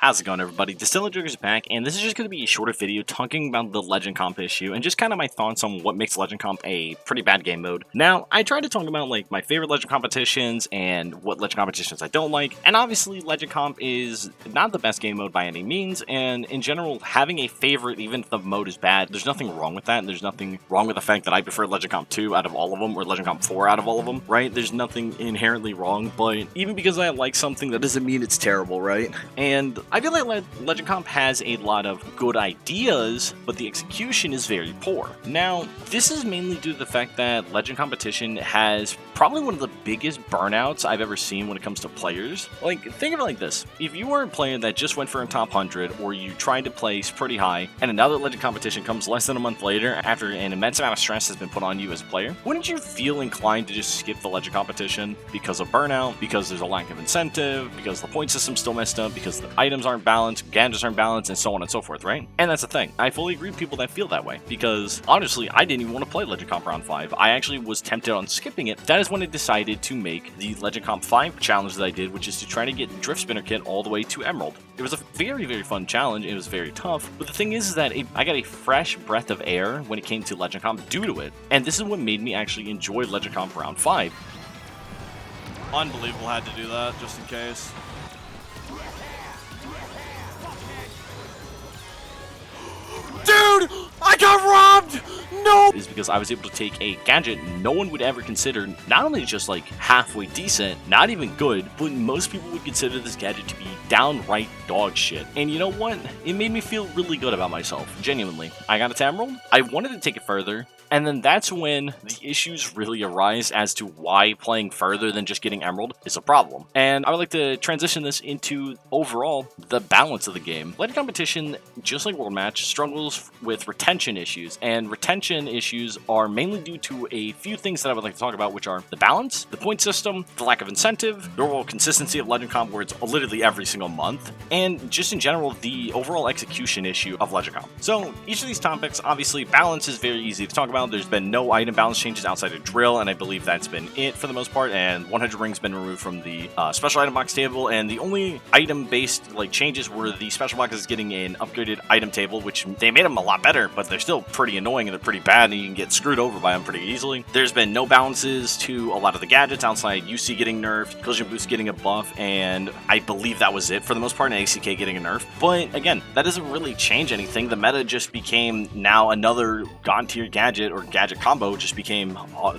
How's it going, everybody? Distiller is back, and this is just going to be a shorter video talking about the Legend Comp issue and just kind of my thoughts on what makes Legend Comp a pretty bad game mode. Now, I tried to talk about like my favorite Legend competitions and what Legend competitions I don't like, and obviously Legend Comp is not the best game mode by any means, and in general, having a favorite even if the mode is bad, there's nothing wrong with that, and there's nothing wrong with the fact that I prefer Legend Comp 2 out of all of them, or Legend Comp 4 out of all of them, right? There's nothing inherently wrong, but even because I like something, that doesn't mean it's terrible, right? And I feel like Legend Comp has a lot of good ideas, but the execution is very poor. Now, this is mainly due to the fact that Legend Competition has probably one of the biggest burnouts I've ever seen when it comes to players. Like, think of it like this. If you were a player that just went for a top 100, or you tried to place pretty high, and another Legend Competition comes less than a month later after an immense amount of stress has been put on you as a player, wouldn't you feel inclined to just skip the Legend Competition because of burnout, because there's a lack of incentive, because the point system's still messed up, because the items aren't balanced, gadgets aren't balanced, and so on and so forth, right? And that's the thing. I fully agree with people that feel that way, because honestly, I didn't even want to play Legend Comp Round 5. I actually was tempted on skipping it. That is when I decided to make the Legend Comp 5 challenge that I did, which is to try to get Drift Spinner Kit all the way to Emerald. It was a very, very fun challenge. It was very tough, but the thing is that I got a fresh breath of air when it came to Legend Comp due to it, and this is what made me actually enjoy Legend Comp Round 5. Unbelievable, had to do that just in case. Dude, I got robbed! No! Is because I was able to take a gadget no one would ever consider not only just like halfway decent, not even good, but most people would consider this gadget to be downright dog shit. And you know what? It made me feel really good about myself, genuinely. I got it to Emerald, I wanted to take it further, and then that's when the issues really arise as to why playing further than just getting Emerald is a problem. And I would like to transition this into overall the balance of the game. Legend Competition, just like World Match, struggles with retention issues, and retention issues are mainly due to a few things that I would like to talk about, which are the balance, the point system, the lack of incentive, the overall consistency of Legend Comp where it's literally every single month, and just in general, the overall execution issue of Legend Comp. So each of these topics, obviously, balance is very easy to talk about. There's been no item balance changes outside of drill, and I believe that's been it for the most part, and 100 rings been removed from the special item box table, and the only item-based like changes were the special box is getting an upgraded item table, which they made them a lot better, but they're still pretty annoying and they're pretty bad, and you can get screwed over by them pretty easily. There's been no balances to a lot of the gadgets outside UC getting nerfed, Collision Boost getting a buff, and I believe that was it for the most part, and ACK getting a nerf. But again, that doesn't really change anything. The meta just became now another God tier gadget, or gadget combo just became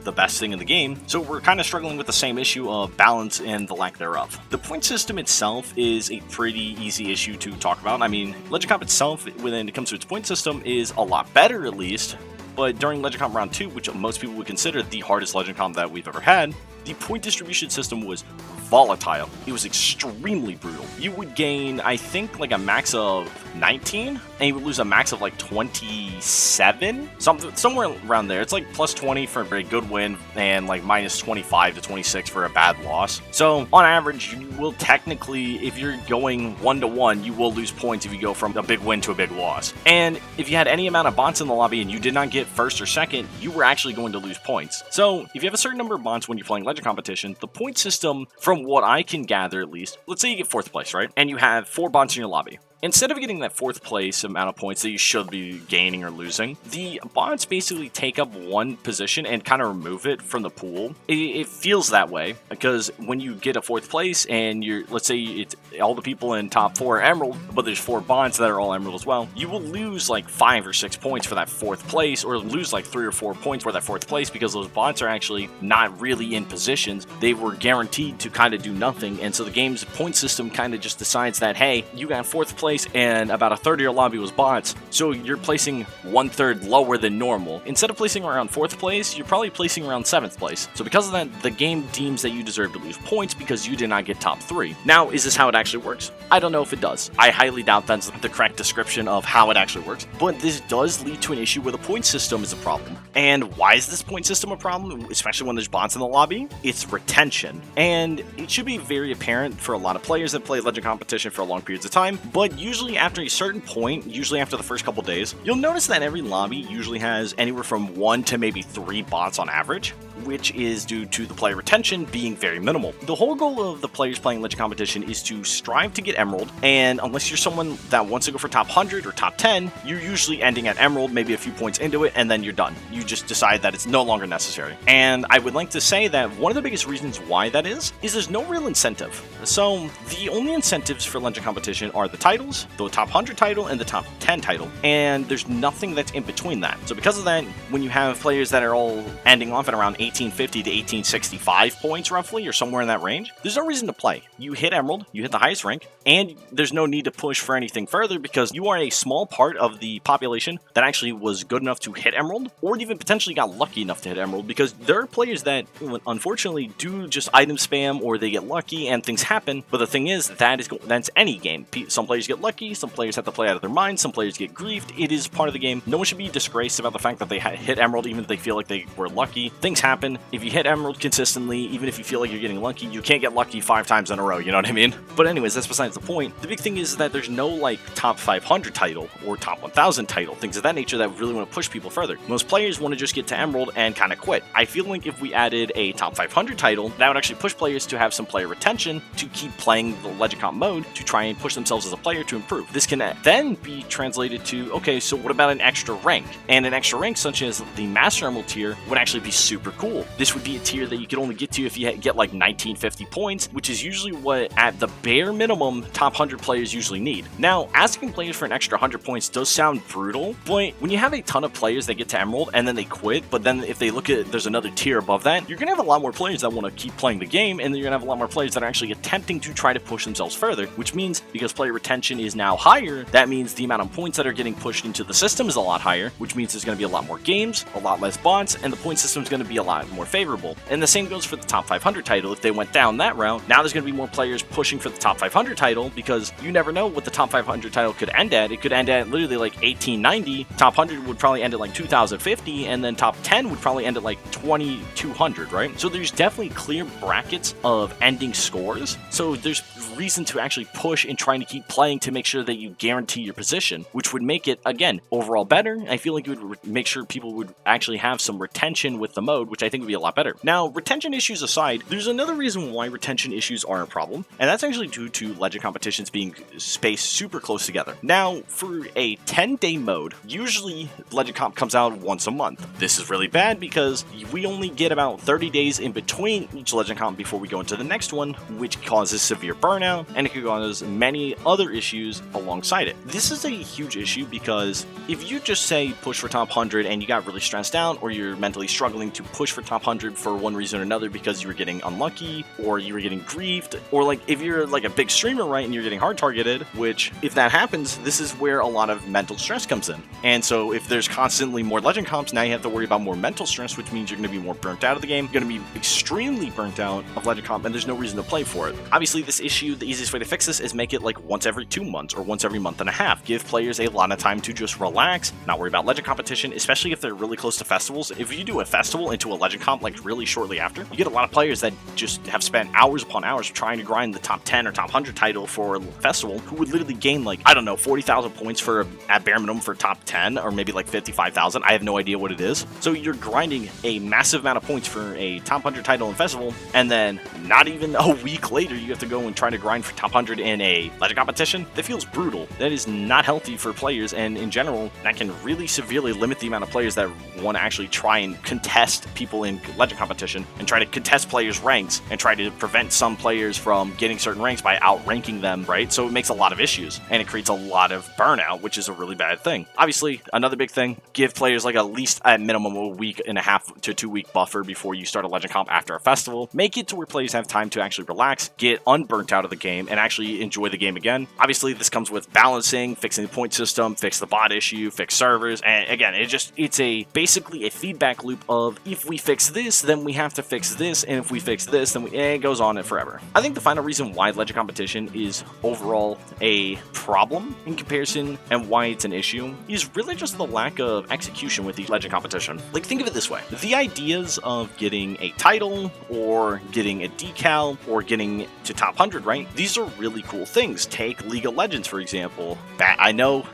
the best thing in the game. So we're kind of struggling with the same issue of balance and the lack thereof. The point system itself is a pretty easy issue to talk about. I mean, Legend Comp itself, when it comes to its point system, is a lot better at least. But during Legend Comp Round 2, which most people would consider the hardest Legend Comp that we've ever had, the point distribution system was volatile. It was extremely brutal. You would gain, I think, like a max of 19, and you would lose a max of like 27? Somewhere around there. It's like plus 20 for a very good win, and like minus 25 to 26 for a bad loss. So, on average, you will technically, if you're going 1-to-1, you will lose points if you go from a big win to a big loss. And if you had any amount of bots in the lobby and you did not get first or second, you were actually going to lose points. So, if you have a certain number of bots when you're playing Legend Competition, the point system, from what I can gather at least, let's say you get 4th place, right? And you have 4 bots in your lobby. Instead of getting that 4th place amount of points that you should be gaining or losing, the bots basically take up one position and kind of remove it from the pool. It feels that way because when you get a 4th place and let's say it's all the people in top 4 are Emerald, but there's 4 bots that are all Emerald as well, you will lose like 5 or 6 points for that 4th place, or lose like 3 or 4 points for that 4th place because those bots are actually not really in positions. They were guaranteed to kind of do nothing, and so the game's point system kind of just decides that, hey, you got 4th place and about a third of your lobby was bots, so you're placing 1/3 lower than normal. Instead of placing around 4th place, you're probably placing around 7th place. So because of that, the game deems that you deserve to lose points because you did not get top 3. Now, is this how it actually works? I don't know if it does. I highly doubt that's the correct description of how it actually works, but this does lead to an issue where the point system is a problem. And why is this point system a problem, especially when there's bots in the lobby? It's retention. And it should be very apparent for a lot of players that play Legend Competition for long periods of time, but usually after a certain point, usually after the first couple days, you'll notice that every lobby usually has anywhere from 1 to maybe 3 bots on average, which is due to the player retention being very minimal. The whole goal of the players playing Legend Competition is to strive to get Emerald, and unless you're someone that wants to go for top 100 or top 10, you're usually ending at Emerald, maybe a few points into it, and then you're done. You just decide that it's no longer necessary. And I would like to say that one of the biggest reasons why that is there's no real incentive. So the only incentives for Legend Competition are the titles, the top 100 title and the top 10 title, and there's nothing that's in between that. So because of that, when you have players that are all ending off at around 1850 to 1865 points roughly, or somewhere in that range, there's no reason to play. You hit Emerald, you hit the highest rank, and there's no need to push for anything further because you are a small part of the population that actually was good enough to hit Emerald, or even potentially got lucky enough to hit Emerald, because there are players that unfortunately do just item spam or they get lucky and things happen. But the thing is, that's any game. Some players get lucky, some players have to play out of their minds, some players get griefed. It is part of the game. No one should be disgraced about the fact that they hit Emerald even if they feel like they were lucky. Things happen. If you hit Emerald consistently, even if you feel like you're getting lucky, you can't get lucky 5 times in a row, you know what I mean? But anyways, that's besides the point. The big thing is that there's no like top 500 title or top 1000 title, things of that nature that really want to push people further. Most players want to just get to Emerald and kind of quit. I feel like if we added a top 500 title, that would actually push players to have some player retention to keep playing the Legend Comp mode to try and push themselves as a player to improve. This can then be translated to, okay, so what about an extra rank? And an extra rank such as the Master Emerald tier would actually be super cool. This would be a tier that you could only get to if you get like 1950 points, which is usually what at the bare minimum top 100 players usually need. Now, asking players for an extra 100 points does sound brutal, but when you have a ton of players that get to Emerald and then they quit, but then if they look at there's another tier above that, you're gonna have a lot more players that want to keep playing the game, and then you're gonna have a lot more players that are actually attempting to try to push themselves further, which means because player retention is now higher, that means the amount of points that are getting pushed into the system is a lot higher, which means there's going to be a lot more games, a lot less bots, and the point system is going to be a lot more favorable. And the same goes for the top 500 title. If they went down that route, now there's going to be more players pushing for the top 500 title, because you never know what the top 500 title could end at. It could end at literally like 1890, top 100 would probably end at like 2050, and then top 10 would probably end at like 2200, right? So there's definitely clear brackets of ending scores, so there's reason to actually push and trying to keep playing to make sure that you guarantee your position, which would make it, again, overall better. I feel like it would make sure people would actually have some retention with the mode, which I think would be a lot better. Now, retention issues aside, there's another reason why retention issues are a problem, and that's actually due to Legend competitions being spaced super close together. Now, for a 10-day mode, usually Legend Comp comes out once a month. This is really bad because we only get about 30 days in between each Legend Comp before we go into the next one, which causes severe burnout, and it could cause many other issues alongside it. This is a huge issue because if you just say push for top 100 and you got really stressed out, or you're mentally struggling to push for top 100 for one reason or another because you were getting unlucky or you were getting griefed, or like if you're like a big streamer, right, and you're getting hard targeted, which if that happens, this is where a lot of mental stress comes in. And so if there's constantly more Legend comps, now you have to worry about more mental stress, which means you're going to be more burnt out of the game. You're going to be extremely burnt out of Legend comp, and there's no reason to play for it. Obviously, this issue, the easiest way to fix this is make it like once every 2 months or once every month and a half. Give players a lot of time to just relax, not worry about Legend competition, especially if they're really close to festivals. If you do a festival into a Legend comp like really shortly after, you get a lot of players that just have spent hours upon hours trying to grind the top 10 or top 100 title for a festival, who would literally gain like, I don't know, 40,000 points for at bare minimum for top 10, or maybe like 55,000. I have no idea what it is. So you're grinding a massive amount of points for a top 100 title in festival, and then not even a week later you have to go and try to grind for top 100 in a Legend competition. That feels brutal. That is not healthy for players, and in general, that can really severely limit the amount of players that want to actually try and contest people in Legend competition and try to contest players' ranks and try to prevent some players from getting certain ranks by outranking them, right? So it makes a lot of issues, and it creates a lot of burnout, which is a really bad thing. Obviously, another big thing, give players like at least at minimum a week and a half to 2 week buffer before you start a Legend comp after a festival. Make it to where players have time to actually relax, get unburnt out of the game, and actually enjoy the game again. Obviously, this comes with balancing, fixing the point system, fix the bot issue, fix servers, and again, it's basically a feedback loop of if we fix this, then we have to fix this, and if we fix this, then it goes on forever. I think the final reason why Legend competition is overall a problem in comparison and why it's an issue is really just the lack of execution with the Legend competition. Like, think of it this way. The ideas of getting a title or getting a decal or getting to top 100, right? These are really cool things. Take League League of Legends, for example, I know,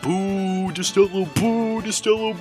boo, Destello,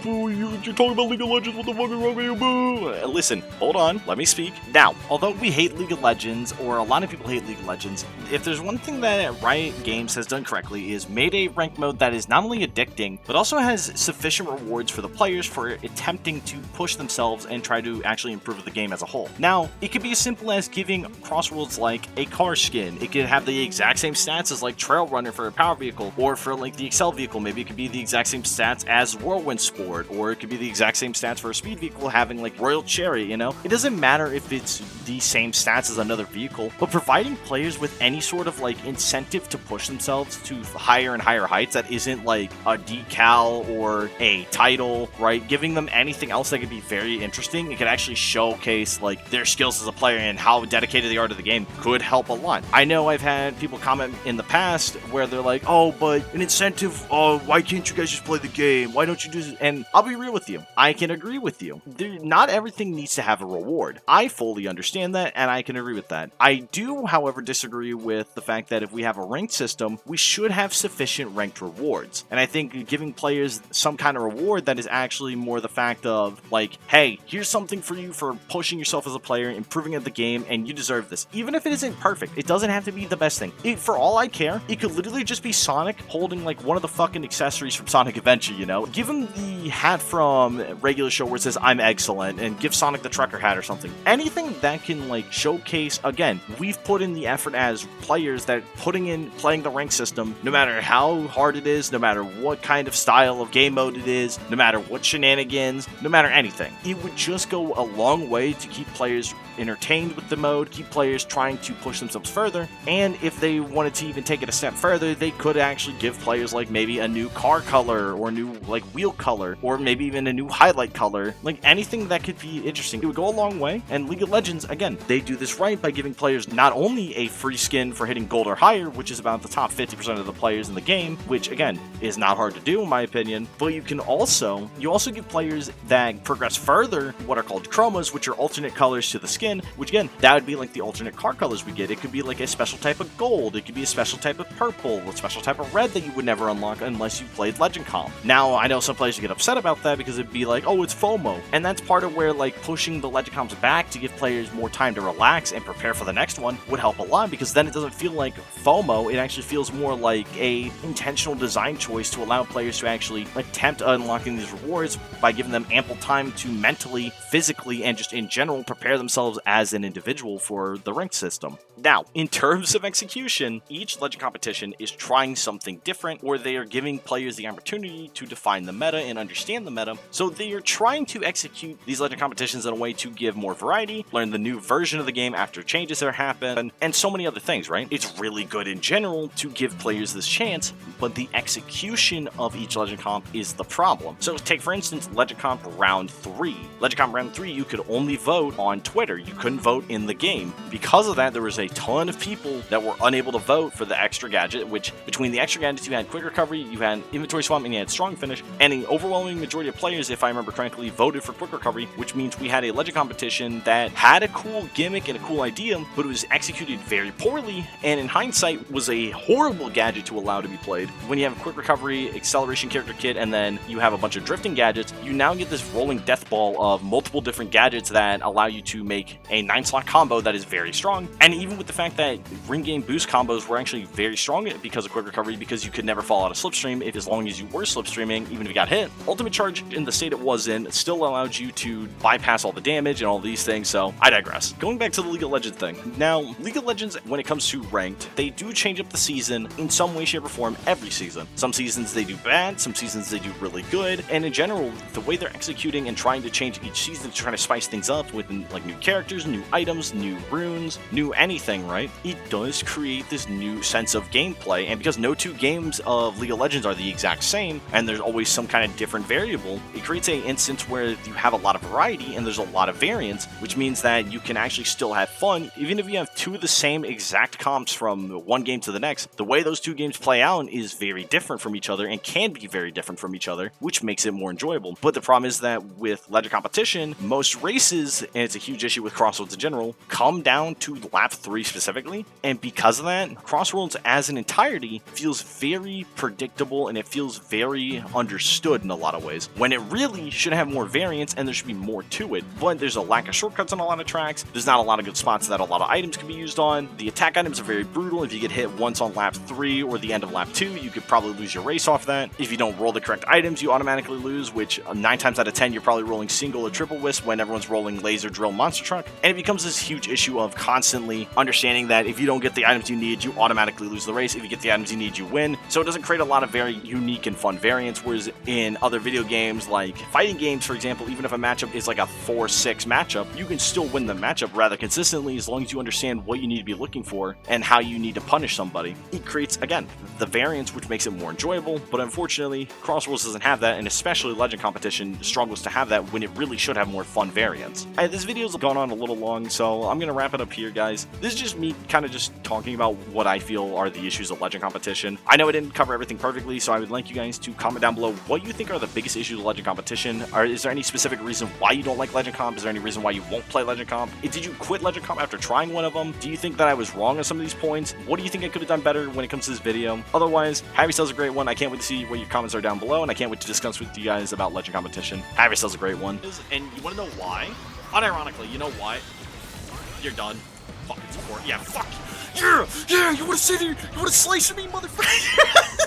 boo, you're talking about League of Legends, what the fuck is wrong with you, boo? Listen, hold on, let me speak. Now, although we hate League of Legends, or a lot of people hate League of Legends, if there's one thing that Riot Games has done correctly is made a ranked mode that is not only addicting, but also has sufficient rewards for the players for attempting to push themselves and try to actually improve the game as a whole. Now, it could be as simple as giving Crossworlds like a car skin. It could have the exact same stats as like Trail Runner for a power vehicle, or for like the Excel vehicle, maybe it could be the exact same stats as Whirlwind Sport, or it could be the exact same stats for a speed vehicle having like Royal Chariot, you know? It doesn't matter if it's the same stats as another vehicle, but providing players with any sort of like incentive to push themselves to higher and higher heights that isn't like a decal or a title, right? Giving them anything else that could be very interesting, it could actually showcase like their skills as a player and how dedicated they are to the game could help a lot. I know I've had people comment in the past where they're like, oh, but an incentive, why can't you guys just play the game? Why don't you do this? And I'll be real with you. I can agree with you. Not everything needs to have a reward. I fully understand that, and I can agree with that. I do, however, disagree with the fact that if we have a ranked system, we should have sufficient ranked rewards. And I think giving players some kind of reward that is actually more the fact of like, hey, here's something for you for pushing yourself as a player, improving at the game, and you deserve this. Even if it isn't perfect, it doesn't have to be the best thing. For all I care, it could literally just be Sonic holding like one of the fucking accessories from Sonic Adventure, you know? Give him the hat from Regular Show where it says I'm excellent, and give Sonic the trucker hat or something. Anything that can like showcase, again, we've put in the effort as players that playing the rank system, no matter how hard it is, no matter what kind of style of game mode it is, no matter what shenanigans, no matter anything. It would just go a long way to keep players entertained with the mode, keep players trying to push themselves further, and if they wanted to even take it a step further, they could actually give players like maybe a new car color, or new like wheel color, or maybe even a new highlight color, like anything that could be interesting. It would go a long way, and League of Legends, again, they do this right by giving players not only a free skin for hitting gold or higher, which is about the top 50% of the players in the game, which again, is not hard to do in my opinion, but you also give players that progress further what are called chromas, which are alternate colors to the skin, which again, that would be like the alternate car colors we get. It could be like a special type of gold, it could be a special type of purple, a special type of red that you would never unlock unless you played Legend Comp. Now, I know some players get upset about that because it'd be like, oh, it's FOMO, and that's part of where like pushing the Legend Comps back to give players more time to relax and prepare for the next one would help a lot, because then it doesn't feel like FOMO, it actually feels more like a intentional design choice to allow players to actually attempt unlocking these rewards by giving them ample time to mentally, physically, and just in general prepare themselves as an individual for the ranked system. Now, in terms of execution, each Legend competition is trying something different, or they are giving players the opportunity to define the meta and understand the meta, so they are trying to execute these Legend competitions in a way to give more variety, learn the new version of the game after changes that happen, and so many other things, right? It's really good in general to give players this chance, but the execution of each Legend Comp is the problem. So take for instance Legend Comp Round 3. Legend Comp Round 3, you could only vote on Twitter, you couldn't vote in the game. Because of that, there was a ton of people that were unable to vote for the extra gadget, which between the extra gadgets you had quick recovery, you had inventory swap, and you had strong finish, and an overwhelming majority of players, if I remember correctly, voted for quick recovery, which means we had a Legend competition that had a cool gimmick and a cool idea, but it was executed very poorly, and in hindsight was a horrible gadget to allow to be played. When you have quick recovery, acceleration character kit, and then you have a bunch of drifting gadgets, you now get this rolling death ball of multiple different gadgets that allow you to make a 9-slot combo that is very strong. And even with the fact that ring game boost combos were actually very strong because of quick recovery, because you could never fall out of slipstream if as long as you were slipstreaming, even if you got hit. Ultimate charge in the state it was in still allowed you to bypass all the damage and all these things, so I digress. Going back to the League of Legends thing. Now, League of Legends, when it comes to ranked, they do change up the season in some way, shape, or form every season. Some seasons they do bad, some seasons they do really good, and in general, the way they're executing and trying to change each season to try to spice things up with like new characters, new items, new runes, new anything, right? It does create this new sense of gameplay, and because no two games of League of Legends are the exact same, and there's always some kind of different variable, it creates an instance where you have a lot of variety and there's a lot of variance, which means that you can actually still have fun, even if you have two of the same exact comps from one game to the next. The way those two games play out is very different from each other and can be very different from each other, which makes it more enjoyable. But the problem is that with Legend competition, most races, and it's a huge issue with Crossworlds in general, come down to lap 3 3 specifically, and because of that, Crossworlds as an entirety feels very predictable and it feels very understood in a lot of ways, when it really should have more variance and there should be more to it. But there's a lack of shortcuts on a lot of tracks, there's not a lot of good spots that a lot of items can be used on, the attack items are very brutal. If you get hit once on lap 3 or the end of lap 2, you could probably lose your race off that. If you don't roll the correct items, you automatically lose, which 9 times out of 10 you're probably rolling single or triple wisp when everyone's rolling laser drill monster truck. And it becomes this huge issue of constantly understanding that if you don't get the items you need, you automatically lose the race. If you get the items you need, you win. So it doesn't create a lot of very unique and fun variants, whereas in other video games like fighting games, for example, even if a matchup is like a 4-6 matchup, you can still win the matchup rather consistently as long as you understand what you need to be looking for and how you need to punish somebody. It creates, again, the variance, which makes it more enjoyable, but unfortunately, Crossworlds doesn't have that, and especially Legend Competition struggles to have that when it really should have more fun variants. This video's gone on a little long, so I'm gonna wrap it up here, guys. This is just me kind of just talking about what I feel are the issues of Legend Competition. I know I didn't cover everything perfectly, so I would like you guys to comment down below what you think are the biggest issues of Legend Competition. Or is there any specific reason why you don't like Legend Comp? Is there any reason why you won't play Legend Comp? Did you quit Legend Comp after trying one of them? Do you think that I was wrong on some of these points? What do you think I could have done better when it comes to this video? Otherwise, Have Yourselves a great one. I can't wait to see what your comments are down below, and I can't wait to discuss with you guys about Legend Competition. Have yourselves a great one. And you want to know why? Unironically, you know why? You're done. Fucking support. Yeah, fuck you. Yeah, you want to sit here? You want to slice me, motherfucker?